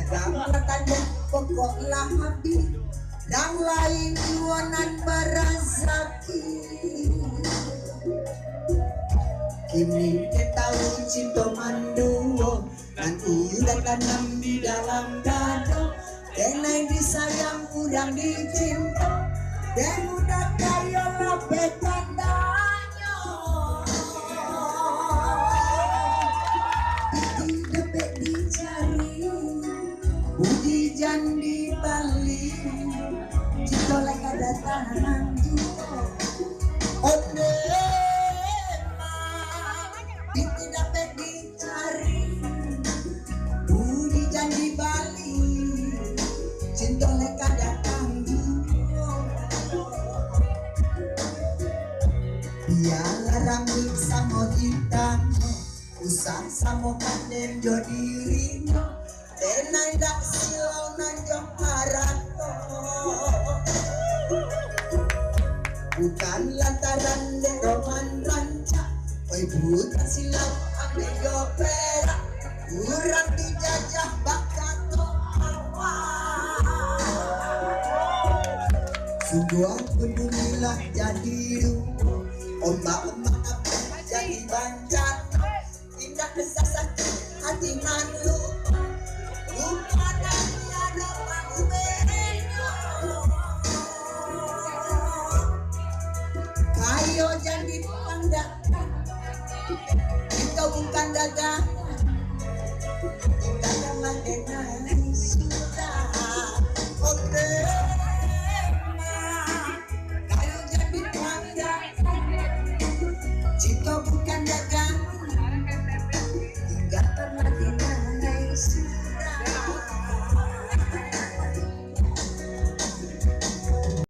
Ramatan pokoklah habis dan lain juanan barazaki. Kini ketahui cinta manduo dan udah tanam di dalam dada. Denai disayang udang dicinta dan udah kaya lapet tandanya. Itu dapat dicari budi jan di Bali. Jika lagi ada tangan itu dapat dicari budi jan di Bali. Cinta leka datang biarlah rambut sama hitam usah sama kandeng jo dirinya denai dak silau nanjong harato bukan lantaran deroman rancak oi bukan silau ame yo perak kurang dijajah bakato sungguh alhamdulillah jadi ombak-ombak apa jadi banjar indah kesah sakit hati malu lupa dan tiada pangubenya kayo jadi pandakan kita bukan dagangan kita jangan dengar